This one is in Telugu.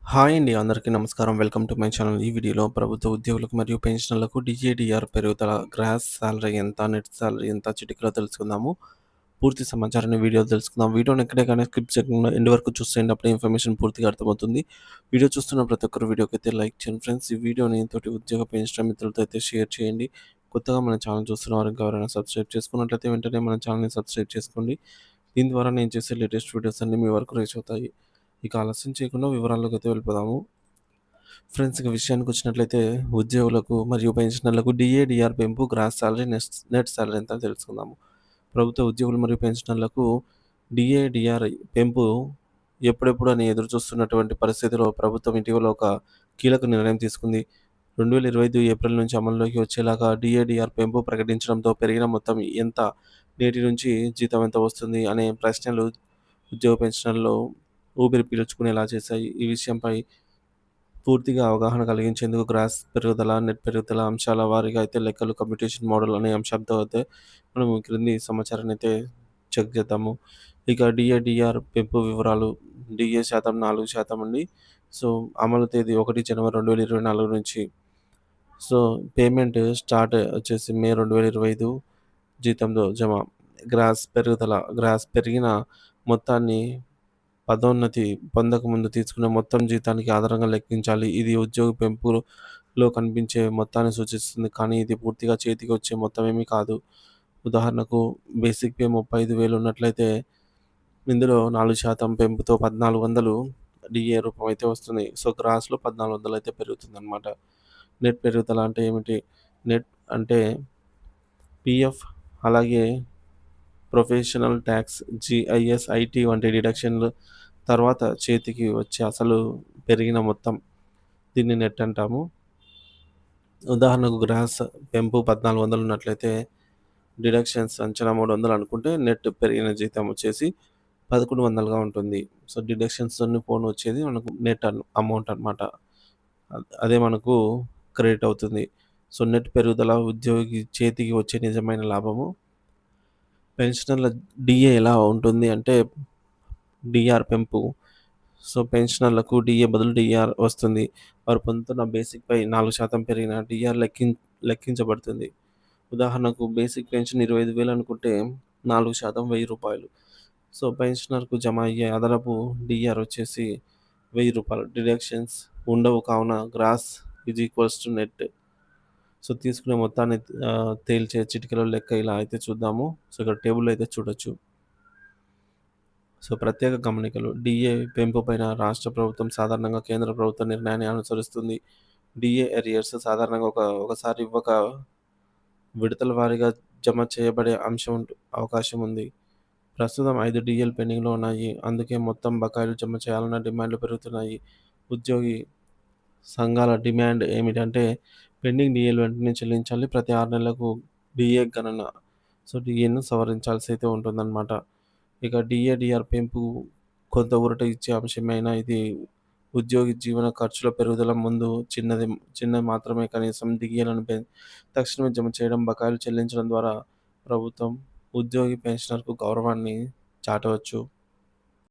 హాయ్ అండి. అందరికీ నమస్కారం. Welcome to my channel. ఈ వీడియోలో ప్రభుత్వ ఉద్యోగులకు మరియు పెన్షనర్లకు డీఏడీఆర్ పెరుగుదల, గ్రాస్ సాలరీ ఎంత, నెట్ సాలరీ ఎంత చిటికలో తెలుసుకుందాము. పూర్తి సమాచారాన్ని వీడియోలో తెలుసుకుందాం. వీడియోని ఎక్కడే కానీ స్కిప్ చేయకుండా ఎండ్ వరకు చూసేయండి. అప్పుడే ఇన్ఫర్మేషన్ పూర్తిగా అర్థమవుతుంది. వీడియో చూస్తున్న ప్రతి ఒక్కరు వీడియోకైతే లైక్ చేయండి ఫ్రెండ్స్. ఈ వీడియోని తోటి ఉద్యోగ పెన్షనర్ మిత్రులతో అయితే షేర్ చేయండి. కొత్తగా మన ఛానల్ చూస్తున్న వారు ఇంకా ఎవరైనా సబ్స్క్రైబ్ చేసుకున్నట్లయితే వెంటనే మన ఛానల్‌ని సబ్స్క్రైబ్ చేసుకోండి. దీని ద్వారా నేను చేసే లేటెస్ట్ వీడియోస్ అన్నీ మీ వరకు రీచ్ అవుతాయి. ఇక ఆలస్యం చేయకుండా వివరాల్లోకైతే వెళ్ళిపోదాము. ఫ్రెండ్స్ ఇక విషయానికొచ్చినట్లయితే ఉద్యోగులకు మరియు పెన్షనర్లకు డీఏడీఆర్ పెంపు, గ్రాస్ సాలరీ, నెట్ సాలరీ ఎంత అని తెలుసుకుందాము. ప్రభుత్వ ఉద్యోగులు మరియు పెన్షనర్లకు డీఏడీఆర్ పెంపు ఎప్పుడెప్పుడు అని ఎదురు చూస్తున్నటువంటి పరిస్థితిలో ప్రభుత్వం ఇటీవల ఒక కీలక నిర్ణయం తీసుకుంది. 2025 ఏప్రిల్ నుంచి అమల్లోకి వచ్చేలాగా డీఏడీఆర్ పెంపు ప్రకటించడంతో పెరిగిన మొత్తం ఎంత, నేటి నుంచి జీతం ఎంత వస్తుంది అనే ప్రశ్నలు ఉద్యోగ పెన్షనర్లు ఊపిరి పీల్చుకునేలా చేశాయి. ఈ విషయంపై పూర్తిగా అవగాహన కలిగించేందుకు గ్రాస్ పెరుగుదల, నెట్ పెరుగుదల అంశాల వారీగా అయితే లెక్కలు, కంప్యూటేషన్ మోడల్ అనే అంశంతో అయితే మనం క్రింది సమాచారాన్ని అయితే చెక్ చేద్దాము. ఇక డీఏడీఆర్ పెంపు వివరాలు. డీఏ శాతం 4% అండి. సో, అమలు తేదీ 1 జనవరి 2024 నుంచి. సో, పేమెంట్ స్టార్ట్ వచ్చేసి మే 2025 జీతంలో జమ. గ్రాస్ పెరుగుదల. గ్రాస్ పెరిగిన మొత్తాన్ని పదోన్నతి పొందకముందు తీసుకున్న మొత్తం జీతానికి ఆధారంగా లెక్కించాలి. ఇది ఉద్యోగ పెంపులో కనిపించే మొత్తాన్ని సూచిస్తుంది. కానీ ఇది పూర్తిగా చేతికి వచ్చే మొత్తమేమీ కాదు. ఉదాహరణకు బేసిక్ పే 35,000 ఉన్నట్లయితే ఇందులో 4% పెంపుతో 1,400 డీఏ రూపం అయితే వస్తుంది. సో, గ్రాస్‌లో 1,400 అయితే పెరుగుతుందనమాట. నెట్ పెరుగుదల అంటే ఏమిటి? నెట్ అంటే పీఎఫ్ అలాగే ప్రొఫెషనల్ టాక్స్, జీఐఎస్, ఐటీ వంటి డిడక్షన్‌లు తర్వాత చేతికి వచ్చే అసలు పెరిగిన మొత్తం. దీన్ని నెట్ అంటాము. ఉదాహరణకు గ్రాస్ పెంపు 1,400 ఉన్నట్లయితే డిడక్షన్స్ అంచనా 300 అనుకుంటే నెట్ పెరిగిన జీతం వచ్చేసి 1,100గా ఉంటుంది. సో, డిడక్షన్స్ అన్నీ పోను వచ్చేది మనకు నెట్ అమౌంట్ అనమాట. అదే మనకు క్రెడిట్ అవుతుంది. సో, నెట్ పెరుగుదల ఉద్యోగి చేతికి వచ్చే నిజమైన లాభము. పెన్షనర్ల డీఏ ఎలా ఉంటుంది అంటే డీఆర్ పెంపు. సో, పెన్షనర్లకు డీఏ బదులు డీఆర్ వస్తుంది. వారు పొందుతున్న బేసిక్‌పై 4% పెరిగిన డీఆర్ లెక్కించబడుతుంది. ఉదాహరణకు బేసిక్ పెన్షన్ 25,000 అనుకుంటే 4% రూ. 1,000. సో, పెన్షనర్‌కు జమ అయ్యే అదనపు డీఆర్ వచ్చేసి రూ. 1,000. డిడక్షన్స్ ఉండవు కావున గ్రాస్ నెట్. సో, తీసుకునే మొత్తాన్ని తేల్చే చిటికెలో లెక్క ఇలా అయితే చూద్దాము. సో, ఇక్కడ టేబుల్‌లో అయితే చూడొచ్చు. సో, ప్రత్యేక గమనికలు. డీఏ పెంపు పైన రాష్ట్ర ప్రభుత్వం సాధారణంగా కేంద్ర ప్రభుత్వ నిర్ణయాన్ని అనుసరిస్తుంది. డీఏ ఎరియర్స్ సాధారణంగా ఒకసారి ఇవ్వక విడతల వారీగా జమ చేయబడే అవకాశం ఉంది. ప్రస్తుతం 5 డీఏలు పెండింగ్‌లో ఉన్నాయి. అందుకే మొత్తం బకాయిలు జమ చేయాలన్న డిమాండ్లు పెరుగుతున్నాయి. ఉద్యోగి సంఘాల డిమాండ్ ఏమిటంటే పెండింగ్ డీఏలు వెంటనే చెల్లించాలి. ప్రతి 6 నెలలకు డీఏ గణన. సో, డీఏను సవరించాల్సి అయితే ఉంటుందన్నమాట. ఇక డీఏడీఆర్ పెంపు కొంత ఊరట ఇచ్చే అంశమే అయినా ఇది ఉద్యోగి జీవన ఖర్చుల పెరుగుదల ముందు చిన్నది మాత్రమే. కనీసం డీఏలను తక్షణమే జమ చేయడం, బకాయిలు చెల్లించడం ద్వారా ప్రభుత్వం, ఉద్యోగి, పెన్షనర్‌కు గౌరవాన్ని చాటవచ్చు.